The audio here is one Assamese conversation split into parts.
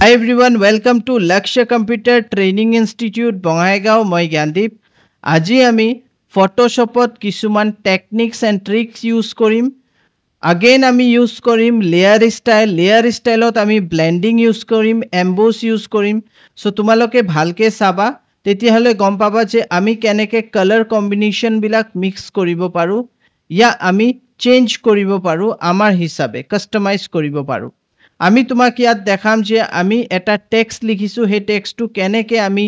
Hi everyone, welcome to Lakshya Computer Training Institute, Bongaigaon, moi Gyandeep. Aji ami Photoshopot kisuman techniques and tricks use korim. Again ami use korim layer style. Layer styleot ami blending use korim, emboss use korim. So tumaloke bhalke saba. তেতিয়াহলে গম পাবা যে আমি কেনেকে কালার কম্বিনেশন বিলাক মিক্স কৰিব পাৰো ইয়া আমি চেঞ্জ কৰিব পাৰো আমাৰ হিসাবে কাস্টমাইজ কৰিব পাৰো আমি তোমাক ইয়াত দেখাম যে আমি এটা টেক্সট লিখিছো হে টেক্সটটো কেনেকে আমি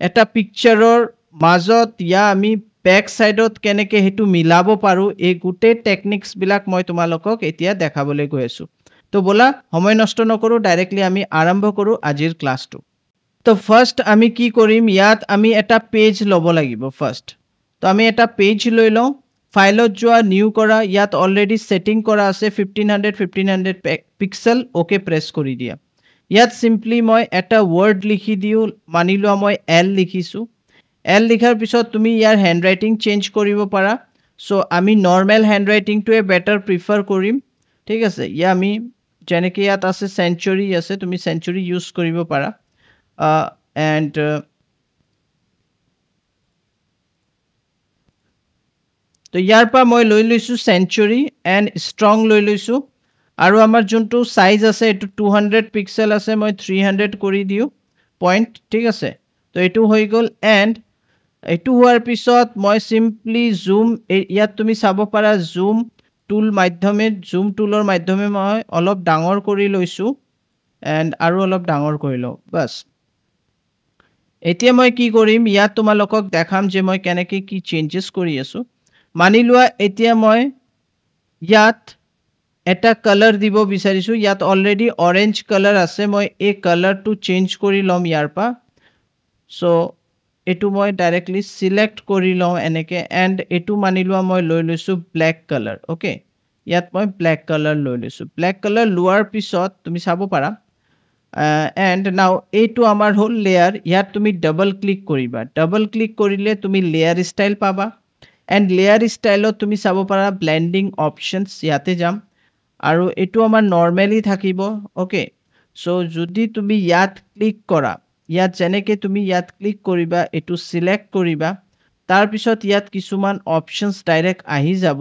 এটা পিকচাৰৰ মাজত ইয়া আমি ব্যাক সাইডত কেনেকে হেতু মিলাব পাৰো এই গুটে টেকনিক্স বিলাক মই তোমালোকক এতিয়া দেখাবলৈ গৈ আছো তো বলা সময় নষ্ট নকৰো ডাইৰেক্টলি আমি আৰম্ভ কৰো আজিৰ ক্লাসটো তো ফাৰ্স্ট আমি কি কৰিম ইয়াত আমি এটা পেজ লব লাগিব ফাৰ্স্ট তো আমি এটা পেজ লৈ লওঁ ফাইলত যোৱা নিউ কৰা ইয়াত অলৰেডি সেটিং কৰা আছে 1500 পিক্সেল ওকে প্ৰেস কৰি দিয়া ইয়াত সিম্পলি মই এটা ওয়াৰ্ড লিখি দিও মানি লোৱা মই এল লিখিছো এল লিখাৰ পিছত তুমি ইয়াৰ হ্যান্ডৰাইটিং চেঞ্জ কৰিব পাৰা সো আমি নৰমাল হ্যান্ডৰাইটিংটোৱে বেটাৰ প্ৰিফাৰ কৰিম ঠিক আছে ইয়া আমি যেনেকৈ ইয়াত আছে সেঞ্চুৰী আছে তুমি সেঞ্চুৰী ইউজ কৰিব পাৰা and তো ইয়াৰ পৰা মই লৈ লৈছো সেঞ্চুৰী এন্ড ষ্ট্ৰং লৈ লৈছো আৰু আমাৰ যোনটো সাইজ আছে এটো 200 পিক্সেল আছে মই 300 কৰি দিও পইণ্ট ঠিক আছে তো এটো হৈ গল এন্ড এটো হোৱাৰ পিছত মই সিম্পলি জুম ইয়াত তুমি চাব পাৰা জুম টুল মাধ্যমে জুম টুলৰ মাধ্যমে মই অলপ ডাঙৰ কৰি লৈছো এন্ড আৰু অলপ ডাঙৰ কৰি লও বাস এতিয়া মই কি কৰিম ইয়াত তোমালোকক দেখাম যে মই কেনেকৈ কি চেঞ্জেস কৰি আছো মানি লোৱা এতিয়া মই ইয়াত এটা কালাৰ দিব বিচাৰিছো ইয়াত অলৰেডি অৰেঞ্জ কালাৰ আছে মই এই কালাৰটো চেঞ্জ কৰি লম ইয়াৰ পা সো এটো মই ডাইৰেক্টলি সিলেক্ট কৰি লওঁ এনেকে এন্ড এটো মানি লোৱা মই লৈ লৈছো ব্ল্যাক কালাৰ ওকে ইয়াত মই ব্ল্যাক কালাৰ লৈ লৈছো ব্ল্যাক কালাৰ লোৱাৰ পিছত তুমি চাব পাৰা and now এটো আমাৰ হল লেয়াৰ ইয়াত তুমি ডাবল ক্লিক কৰিবা ডাবল ক্লিক কৰিলে তুমি লেয়াৰ ষ্টাইল পাবা and লেয়াৰ ষ্টাইলত তুমি চাব পাৰা ব্লেন্ডিং অপশনস ইয়াতে যাম আৰু এটো আমাৰ নৰমালি থাকিব ওকে সো যদি তুমি ইয়াত ক্লিক কৰা ইয়াত যেনেকৈ তুমি ইয়াত ক্লিক কৰিবা এটো সিলেক্ট কৰিবা তাৰ পিছত ইয়াত কিছুমান অপশনস ডাইৰেক্ট আহি যাব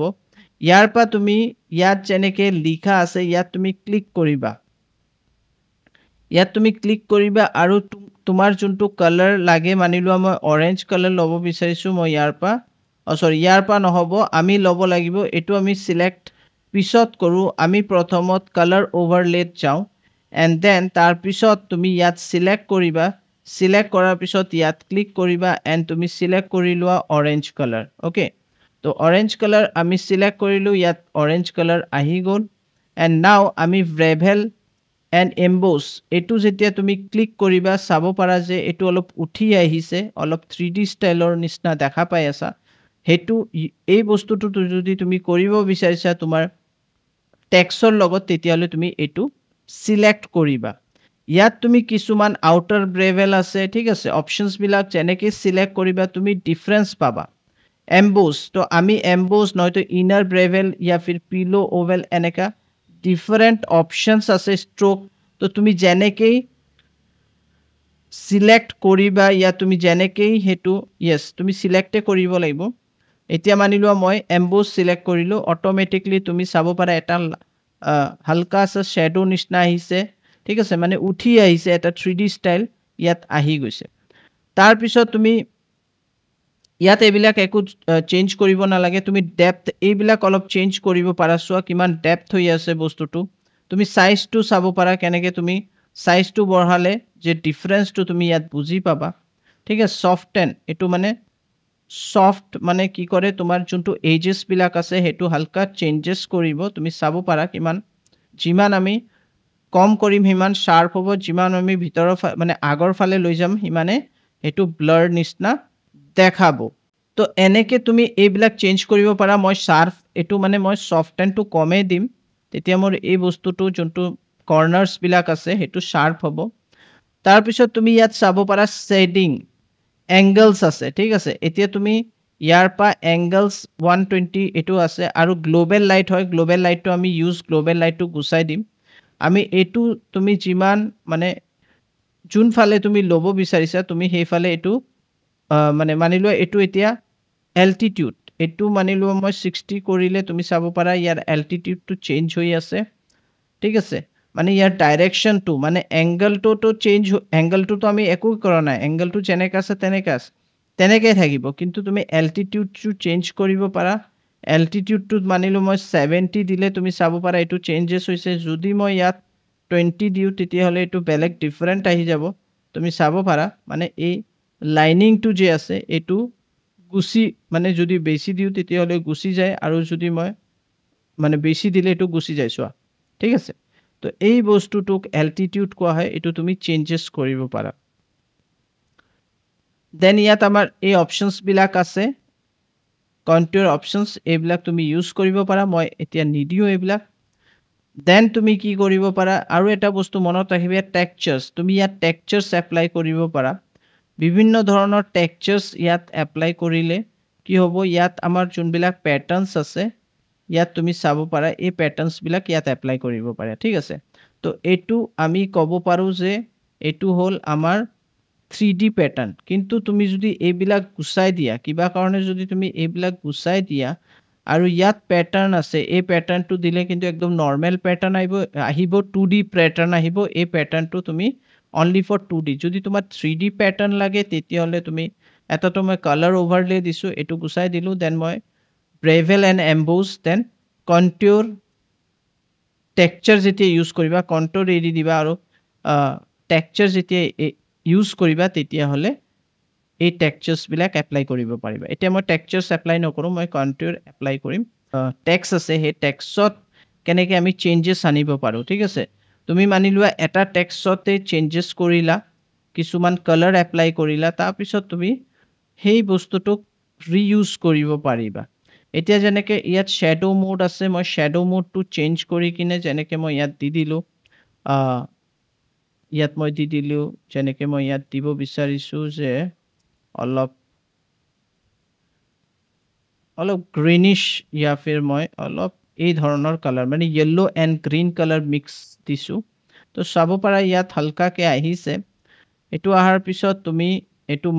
ইয়াৰ পা তুমি ইয়াত যেনেকৈ লিখা আছে ইয়াত তুমি ক্লিক কৰিবা ইয়াত তুমি ক্লিক কৰিবা আৰু তোমাৰ যোনটো কালাৰ লাগে মানি লোৱা মই অৰেঞ্জ কালাৰ লব বিচাৰিছো মই ইয়াৰ পা সৰি ইয়াৰ পা নহব আমি লব লাগিব এটো আমি সিলেক্ট পিছত কৰো আমি প্ৰথমত কালাৰ ওভাৰলেত যাও এন্ড দেন তাৰ পিছত তুমি ইয়াত সিলেক্ট কৰিবা সিলেক্ট কৰাৰ পিছত ইয়াত ক্লিক কৰিবা এন্ড তুমি সিলেক্ট কৰি লোৱা অৰেঞ্জ কালাৰ ওকে তো অৰেঞ্জ কালাৰ আমি সিলেক্ট কৰিলো ইয়াত অৰেঞ্জ কালাৰ আহি গল এন্ড নাও আমি ব্ৰেভেল and emboss এটো যেতিয়া তুমি ক্লিক কৰিবা চাব পাৰা যে এটো অলপ উঠি আহিছে অলপ 3D ষ্টাইলৰ নিচিনা দেখা পাই আছা হেতু এই বস্তুটো যদি তুমি কৰিব বিচাৰিছা তোমাৰ টেক্সটৰ লগত তেতিয়ালে তুমি এটো সিলেক্ট কৰিবা ইয়াত তুমি কিছুমান আউটাৰ ব্ৰেভেল আছে ঠিক আছে অপশনস বিলাক যেনেকৈ সিলেক্ট কৰিবা তুমি ডিফাৰেন্স পাবা emboss তো আমি emboss নয়তো ইনাৰ ব্ৰেভেল ইয়া ফিৰ পিলো ওভেল এনেকা different options আছে stroke তো তুমি যেনেকৈ সিলেক্ট কৰিবা ইয়া তুমি যেনেকৈ হেতু yes তুমি সিলেক্টে কৰিব লাগিব এতিয়া মানি লোৱা মই emboss সিলেক্ট কৰিলো অটোমেটিক্যালি তুমি চাব পাৰা এটা হালকা সা শ্যাডো নিচিনা আহিছে ঠিক আছে মানে উঠি আহিছে এটা 3D ষ্টাইল ইয়াত আহি গৈছে তাৰ পিছত তুমি ইয়াত এবিলাক একো চেঞ্জ কৰিব নালাগে তুমি ডেপথ এইবিলাক অলপ চেঞ্জ কৰিব পাৰা সোৱা কিমান ডেপথ হৈ আছে বস্তুটো তুমি সাইজটো চাব পাৰা কেনেকৈ তুমি সাইজটো বঢ়ালে যে ডিফাৰেন্সটো তুমি ইয়াত বুজি পাবা ঠিক আছে সফটেন এটো মানে সফট মানে কি কৰে তোমাৰ যোনটো এজেস বিলাক আছে হেতু হালকা চেঞ্জেস কৰিব তুমি চাব পাৰা কিমান জিমান আমি কম কৰিম হিমান শাৰ্প হ'ব জিমান আমি ভিতৰ মানে আগৰ ফালে লৈ যাম হিমানে হেতু ব্লাৰ নিচিনা দেখাবো তো এনেকে তুমি এইবিলাক চেঞ্জ কৰিব পাৰা মই শাৰ্প এটো মানে মই সফটেন টু কমে দিম তেতিয়া মোৰ এই বস্তুটো যোনটো কৰ্নাৰস বিলাক আছে হেতু শাৰ্প হ'ব তাৰ পিছত তুমি ইয়াত চাব পাৰা শেডিং এংগলস আছে ঠিক আছে এতিয়া তুমি ইয়াৰ পা এংগলস 120 এটো আছে আৰু গ্লোবাল লাইট হয় গ্লোবাল লাইটটো আমি ইউজ গ্লোবাল লাইটটো গুছাই দিম আমি এটো তুমি জিমান মানে যোনফালে তুমি ল'ব বিচাৰিছা তুমি সেইফালে এইটো মানে মানি লোৱা এইটো এতিয়া এল্টিটিউড এইটো মানি লোৱা মই 60 কৰিলে তুমি চাব পাৰা ইয়াৰ এল্টিটিউডটো চেঞ্জ হৈ আছে ঠিক আছে মানে ইয়াৰ ডাইৰেকশ্যনটো মানে এংগলটো চেঞ্জ এংগলটোতো আমি একো কৰা নাই এংগলটো যেনেকৈ আছে তেনেকৈ থাকিব কিন্তু তুমি এল্টিটিউডটো চেঞ্জ কৰিব পাৰা এল্টিটিউডটোত মানিলো মই 70 দিলে তুমি চাব পাৰা এইটো চেঞ্জেছ হৈছে যদি মই ইয়াত 20 দিওঁ তেতিয়াহ'লে এইটো বেলেগ ডিফাৰেণ্ট আহি যাব তুমি চাব পাৰা মানে এই লাইনিংটো যে আছে এইটো গুচি মানে যদি বেছি দিওঁ তেতিয়াহ'লে গুচি যায় আৰু যদি মই মানে বেছি দিলে এইটো গুচি যায় চোৱা ঠিক আছে তো এই বস্তুটোক এল্টিটিউড কোৱা হয় এইটো তুমি চেঞ্জেছ কৰিব পাৰা দেন ইয়াত আমাৰ এই অপশ্যনছবিলাক আছে কণ্টুৰ অপশ্যনছ এইবিলাক তুমি ইউজ কৰিব পাৰা মই এতিয়া নিদিওঁ এইবিলাক দেন তুমি কি কৰিব পাৰা আৰু এটা বস্তু মনত ৰাখিবা টেক্সচাৰ্ছ তুমি ইয়াত টেক্সচাৰ্ছ এপ্লাই কৰিব পাৰা বিভিন্ন ধৰণৰ টেক্সচাৰ্ছ ইয়াত এপ্লাই কৰিলে কি হ'ব ইয়াত আমাৰ যোনবিলাক পেটাৰ্নছ আছে ইয়াত তুমি চাব পাৰা এই পেটাৰ্নছবিলাক ইয়াত এপ্লাই কৰিব পাৰা ঠিক আছে তো এইটো আমি ক'ব পাৰোঁ যে এইটো হ'ল আমাৰ 3D পেটাৰ্ন কিন্তু তুমি যদি এইবিলাক গুচাই দিয়া কিবা কাৰণে যদি তুমি এইবিলাক গুচাই দিয়া আৰু ইয়াত পেটাৰ্ন আছে এই পেটাৰ্নটো দিলে কিন্তু একদম নৰ্মেল পেটাৰ্ন আহিব 2D পেটাৰ্ন আহিব এই পেটাৰ্নটো তুমি অনলি ফৰ 2D যদি তোমাৰ 3D পেটাৰ্ন লাগে তেতিয়াহ'লে তুমি এটাতো মই কালাৰ অভাৰলে দিছোঁ এইটো গুচাই দিলোঁ দেন মই ব্ৰেভেল এণ্ড এম্বোজ দেন কণ্টুৰ টেক্সচাৰ যেতিয়া ইউজ কৰিবা কণ্টুৰ এৰি দিবা আৰু টেক্সচাৰ যেতিয়া ইউজ কৰিবা তেতিয়াহ'লে এই টেক্সচাৰ্ছবিলাক এপ্লাই কৰিব পাৰিবা এতিয়া মই টেক্সচাৰ্ছ এপ্লাই নকৰোঁ মই কণ্টুৰ এপ্লাই কৰিম টেক্সট আছে সেই টেক্সটত কেনেকৈ আমি চেঞ্জেছ আনিব পাৰোঁ ঠিক আছে তুমি মানি লোৱা এটা টেক্সটতে চেঞ্জেছ কৰিলা কিছুমান কালাৰ এপ্লাই কৰিলা তাৰপিছত তুমি সেই বস্তুটোক ৰিইউজ কৰিব পাৰিবা এতিয়া যেনেকৈ ইয়াত শ্বেডো মোড আছে মই শ্বেডো মোডটো চেঞ্জ কৰি কিনে যেনেকৈ মই ইয়াত দি দিলোঁ ইয়াত মই দি দিলোঁ যেনেকৈ মই ইয়াত দিব বিচাৰিছোঁ যে অলপ গ্ৰীনিছ ইয়া ফিৰ মই অলপ এই ধৰণৰ কালাৰ মানে yellow and green colour mix দিছোঁ তো চাব পাৰা ইয়াত হালকাকৈ আহিছে এইটো অহাৰ পিছত তুমি এইটো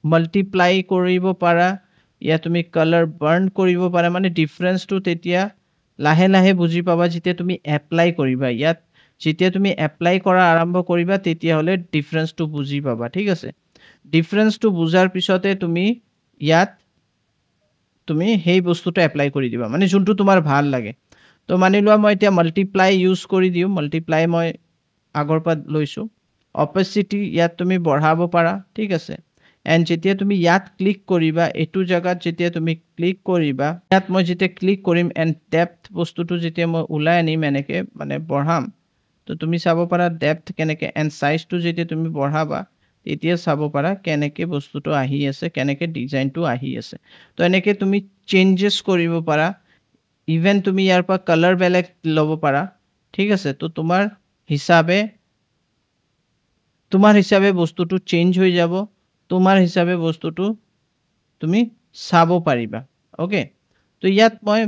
মাল্টিপ্লাই কৰিব পাৰা ইয়াত তুমি কালাৰ বাৰ্ণ কৰিব পাৰা মানে ডিফাৰেঞ্চটো তেতিয়া লাহে লাহে বুজি পাবা যেতিয়া তুমি এপ্লাই কৰিবা ইয়াত যেতিয়া তুমি এপ্লাই কৰা আৰম্ভ কৰিবা তেতিয়াহ'লে ডিফাৰেঞ্চটো বুজি পাবা ঠিক আছে ডিফাৰেঞ্চটো বুজাৰ পিছতে তুমি ইয়াত তুমি সেই বস্তুটো এপ্লাই কৰি দিবা মানে যোনটো তোমাৰ ভাল লাগে তো মানি লোৱা মই এতিয়া মাল্টিপ্লাই ইউজ কৰি দিওঁ মাল্টিপ্লাই মই আগৰ পৰা লৈছোঁ অপেচিটি ইয়াত তুমি বঢ়াব পাৰা ঠিক আছে এণ্ড যেতিয়া তুমি ইয়াত ক্লিক কৰিবা এইটো জেগাত যেতিয়া তুমি ক্লিক কৰিবা ইয়াত মই যেতিয়া ক্লিক কৰিম এণ্ড ডেপ্থ বস্তুটো যেতিয়া মই ওলাই আনিম এনেকৈ মানে বঢ়াম তো তুমি চাব পাৰা ডেপ্থ কেনেকৈ এণ্ড চাইজটো যেতিয়া তুমি বঢ়াবা তেতিয়া চাব পাৰা কেনেকৈ বস্তুটো আহি আছে কেনেকৈ ডিজাইনটো আহি আছে তো এনেকৈ তুমি চেঞ্জেছ কৰিব পাৰা ইভেন তুমি ইয়াৰ পৰা কালাৰ বেলেগ ল'ব পাৰা ঠিক আছে তো তোমাৰ হিচাপে বস্তুটো চেঞ্জ হৈ যাব তোমাৰ হিচাপে বস্তুটো তুমি চাব পাৰিবা অ'কে তো ইয়াত মই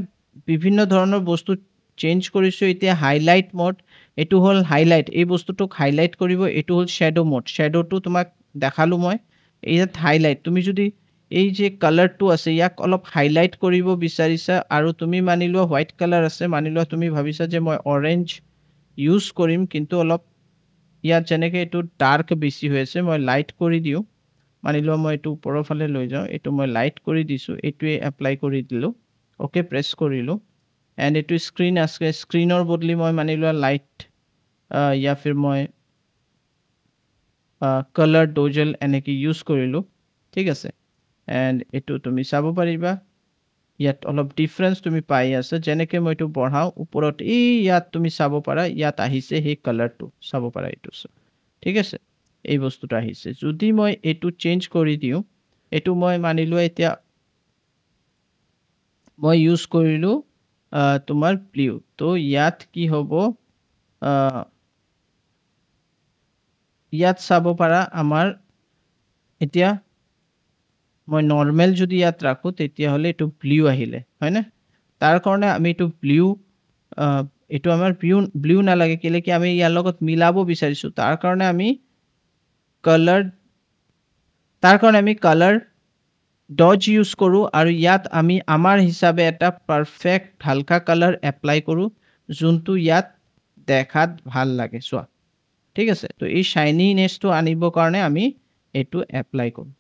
বিভিন্ন ধৰণৰ বস্তু চেঞ্জ কৰিছোঁ এতিয়া হাইলাইট মোড এইটো হ'ল হাইলাইট এই বস্তুটোক হাইলাইট কৰিব এইটো হ'ল শ্বেডো মোড শ্বেডোটো তোমাক দেখালোঁ মই ইয়াত হাইলাইট তুমি যদি এই যে কালাৰটো আছে ইয়াক অলপ হাইলাইট কৰিব বিচাৰিছা আৰু তুমি মানি লোৱা হোৱাইট কালাৰ আছে মানি লোৱা তুমি ভাবিছা যে মই অৰেঞ্জ ইউজ কৰিম কিন্তু অলপ ইয়াত যেনেকৈ এইটো ডাৰ্ক বেছি হৈ আছে মই লাইট কৰি দিওঁ মানি লোৱা মই এইটো ওপৰৰ ফালে লৈ যাওঁ এইটো মই লাইট কৰি দিছোঁ এইটোৱে এপ্লাই কৰি দিলোঁ অ'কে প্ৰেছ কৰিলোঁ এণ্ড এইটো স্ক্ৰীন আছে স্ক্ৰীনৰ বদলি মই মানি লোৱা লাইট ইয়া ফিৰ মই কালাৰ ড'জেল এনেকৈ ইউজ কৰিলোঁ ঠিক আছে এণ্ড এইটো তুমি চাব পাৰিবা ইয়াত অলপ ডিফাৰেঞ্চ তুমি পাই আছা যেনেকৈ মই এইটো বঢ়াওঁ ওপৰত এই ইয়াত তুমি চাব পাৰা ইয়াত আহিছে সেই কালাৰটো চাব পাৰা এইটো ঠিক আছে এই বস্তুটো আহিছে যদি মই এইটো চেঞ্জ কৰি দিওঁ এইটো মই মানি লোৱা এতিয়া মই ইউজ কৰিলোঁ তোমাৰ ব্লু তো ইয়াত কি হ'ব ইয়াত চাব পাৰা আমাৰ এতিয়া মই নৰ্মেল যদি ইয়াত ৰাখোঁ তেতিয়াহ'লে এইটো ব্লু আহিলে হয়নে তাৰ কাৰণে আমি এইটো ব্লু এইটো আমাৰ ব্লু নালাগে কেলৈ কি আমি ইয়াৰ লগত মিলাব বিচাৰিছোঁ তাৰ কাৰণে আমি কালাৰ তাৰ কাৰণে আমি কালাৰ ডজ ইউজ কৰোঁ আৰু ইয়াত আমি আমাৰ হিচাপে এটা পাৰফেক্ট হালকা কালাৰ এপ্লাই কৰোঁ যোনটো ইয়াত দেখাত ভাল লাগে চোৱা ঠিক আছে তো এই শাইনিনেছটো আনিবৰ কাৰণে আমি এইটো এপ্লাই কৰোঁ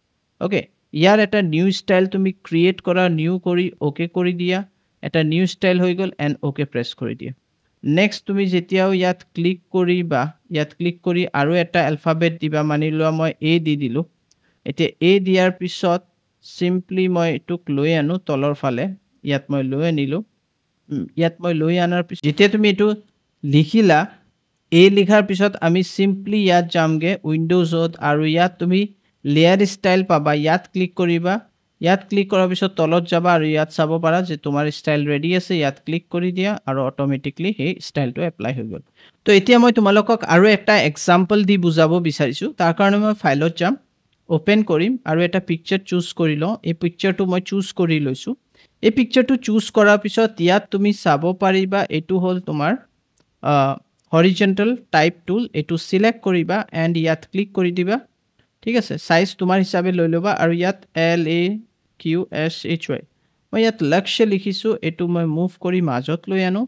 ওকে ইয়াৰ এটা নিউ ষ্টাইল তুমি ক্ৰিয়েট কৰা নিউ কৰি ওকে কৰি দিয়া এটা নিউ ষ্টাইল হৈ গ'ল এণ্ড ওকে প্ৰেছ কৰি দিয়া নেক্সট তুমি যেতিয়াও ইয়াত ক্লিক কৰিবা ইয়াত ক্লিক কৰি আৰু এটা এলফাবেট দিবা মানি লোৱা মই এ দি দিলোঁ এতিয়া এ দিয়াৰ পিছত সিম্পলি মই এটুক লৈ আনো তলৰ ফালে ইয়াত মই লৈ আনিলোঁ ইয়াত মই লৈ আনাৰ পিছত যেতিয়া তুমি এইটো লিখিলা এই লিখাৰ পিছত আমি সিম্পলি ইয়াত যামগে উইন্ডোজত আৰু ইয়াত তুমি লেয়াৰ ষ্টাইল পাবা ইয়াত ক্লিক কৰিবা ইয়াত ক্লিক কৰাৰ পিছত তলত যাবা আৰু ইয়াত চাব পাৰা যে তোমাৰ ষ্টাইল ৰেডি আছে ইয়াত ক্লিক কৰি দিয়া আৰু অটোমেটিকলি সেই ষ্টাইলটো এপ্লাই হৈ গ'ল তো এতিয়া মই তোমালোকক আৰু এটা এক্সাম্পল দি বুজাব বিচাৰিছোঁ তাৰ কাৰণে মই ফাইলত যাম ওপেন কৰিম আৰু এটা পিকচাৰ চুজ কৰি লওঁ এই পিকচাৰটো মই চুজ কৰি লৈছোঁ এই পিকচাৰটো চুজ কৰাৰ পিছত ইয়াত তুমি চাব পাৰিবা এইটো হ'ল তোমাৰ হৰিজন্টেল টাইপ টুল এইটো সিলেক্ট কৰিবা এণ্ড ইয়াত ক্লিক কৰি দিবা ঠিক আছে সাইজ তোমাৰ হিচাপে লৈ ল'বা আৰু ইয়াত LAQSHY মই ইয়াত লক্ষ্য লিখিছোঁ এইটো মই মুভ কৰি মাজত লৈ আনো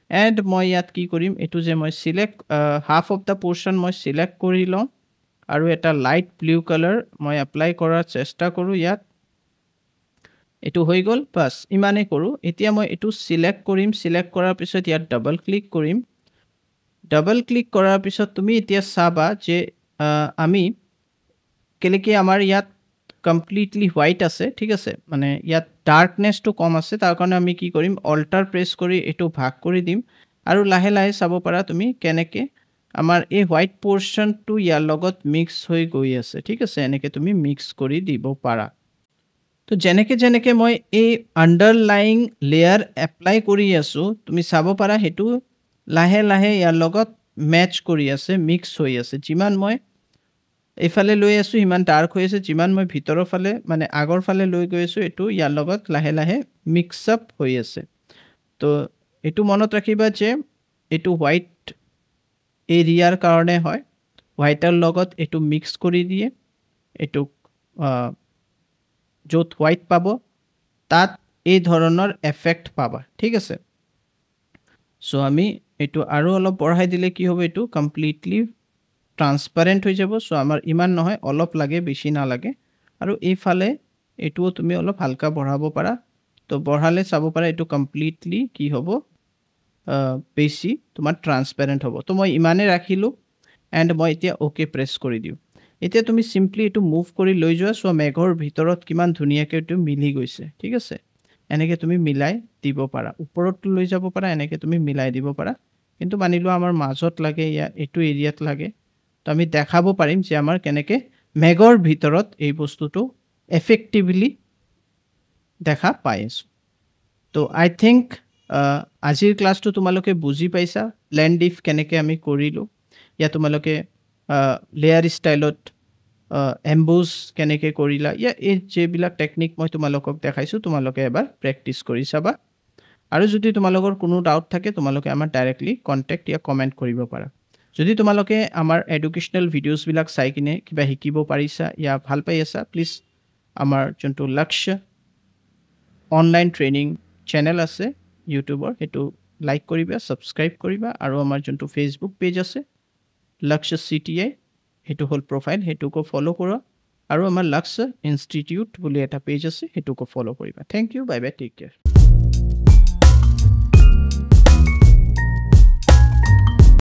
এণ্ড মই ইয়াত কি কৰিম এইটো যে মই সিলেক্ট হাফ অফ দ্য পোৰ্শন মই সিলেক্ট কৰি লওঁ আৰু এটা লাইট ব্লু কালাৰ মই এপ্লাই কৰাৰ চেষ্টা কৰোঁ ইয়াত এইটো হৈ গ'ল বাছ ইমানেই কৰোঁ এতিয়া মই এইটো সিলেক্ট কৰিম সিলেক্ট কৰাৰ পিছত ইয়াত ডাবল ক্লিক কৰিম ডাবল ক্লিক কৰাৰ পিছত তুমি এতিয়া চাবা যে আমি কেলেকি আমাৰ ইয়াত কমপ্লিটলি হোৱাইট আছে ঠিক আছে মানে ইয়াত ডাৰ্কনেছটো কম আছে তাৰ কাৰণে আমি কি কৰিম অল্টাৰ প্ৰেছ কৰি এইটো ভাগ কৰি দিম আৰু লাহে লাহে চাব পাৰা তুমি কেনেকৈ আমাৰ এই হোৱাইট পোৰ্শনটো ইয়াৰ লগত মিক্স হৈ গৈ আছে ঠিক আছে এনেকৈ তুমি মিক্স কৰি দিব পাৰা তো যেনেকৈ যেনেকৈ মই এই আণ্ডাৰলাইং লেয়াৰ এপ্লাই কৰি আছোঁ তুমি চাব পাৰা সেইটো লাহে লাহে ইয়াৰ লগত মেচ কৰি আছে মিক্স হৈ আছে যিমান মই এইফালে লৈ আছোঁ সিমান ডাৰ্ক হৈ আছে যিমান মই ভিতৰৰ ফালে মানে আগৰ ফালে লৈ গৈ আছোঁ এইটো ইয়াৰ লগত লাহে লাহে মিক্স আপ হৈ আছে তো এইটো মনত ৰাখিবা যে এইটো হোৱাইট এৰিয়াৰ কাৰণে হয় হোৱাইটৰ লগত এইটো মিক্স কৰি দিয়ে এইটো য'ত হোৱাইট পাব তাত এই ধৰণৰ এফেক্ট পাবা ঠিক আছে সো আমি এইটো আৰু অলপ বঢ়াই দিলে কি হ'ব এইটো কমপ্লিটলি ট্ৰান্সপাৰেণ্ট হৈ যাব সো আমাৰ ইমান নহয় অলপ লাগে বেছি নালাগে আৰু এইফালে এইটোও তুমি অলপ হালকা বঢ়াব পাৰা তো বঢ়ালে চাব পাৰা এইটো কমপ্লিটলি কি হ'ব বেছি তোমাৰ ট্ৰান্সপাৰেণ্ট হ'ব তো মই ইমানে ৰাখিলোঁ এণ্ড মই এতিয়া ওকে প্ৰেছ কৰি দিওঁ এতিয়া তুমি সিম্পলি এইটো মুভ কৰি লৈ যোৱা সো মেঘৰ ভিতৰত কিমান ধুনীয়াকৈ এইটো মিলি গৈছে ঠিক আছে এনেকৈ তুমি মিলাই দিব পাৰা ওপৰতো লৈ যাব পাৰা এনেকৈ তুমি মিলাই দিব পাৰা কিন্তু মানি লোৱা আমাৰ মাজত লাগে এইটো এৰিয়াত লাগে তো আমি দেখাব পাৰিম যে আমাৰ কেনেকৈ মেঘৰ ভিতৰত এই বস্তুটো এফেক্টিভলি দেখা পাই আছোঁ তো আই থিংক আজিৰ ক্লাছটো তোমালোকে বুজি পাইছা ব্লেণ্ড ইফ কেনেকৈ আমি কৰিলোঁ ইয়াত তোমালোকে লেয়াৰ ষ্টাইলত এম্বুজ কেনেকৈ কৰিলা এই যিবিলাক টেকনিক মই তোমালোকক দেখাইছোঁ তোমালোকে এবাৰ প্ৰেক্টিছ কৰি চাবা আৰু যদি তোমালোকৰ কোনো ডাউট থাকে তোমালোকে আমাৰ ডাইৰেক্টলি কণ্টেক্ট কমেণ্ট কৰিব পাৰা যদি তোমালোকে আমাৰ এডুকেশ্যনেল ভিডিঅ'ছবিলাক চাই কিনে কিবা শিকিব পাৰিছা ভাল পাই আছা প্লিজ আমাৰ যোনটো লক্ষ্য অনলাইন ট্ৰেইনিং চেনেল আছে ইউটিউবৰ সেইটো লাইক কৰিবা ছাবস্ক্ৰাইব কৰিবা আৰু আমাৰ যোনটো ফেচবুক পেজ আছে লক্ষ্য CTI সেইটো হ'ল প্ৰফাইল সেইটোকো ফ'ল' কৰা আৰু আমাৰ লক্ষ্য ইনষ্টিটিউট বুলি এটা পেজ আছে সেইটোকো ফ'ল' কৰিবা thank you bye bye take care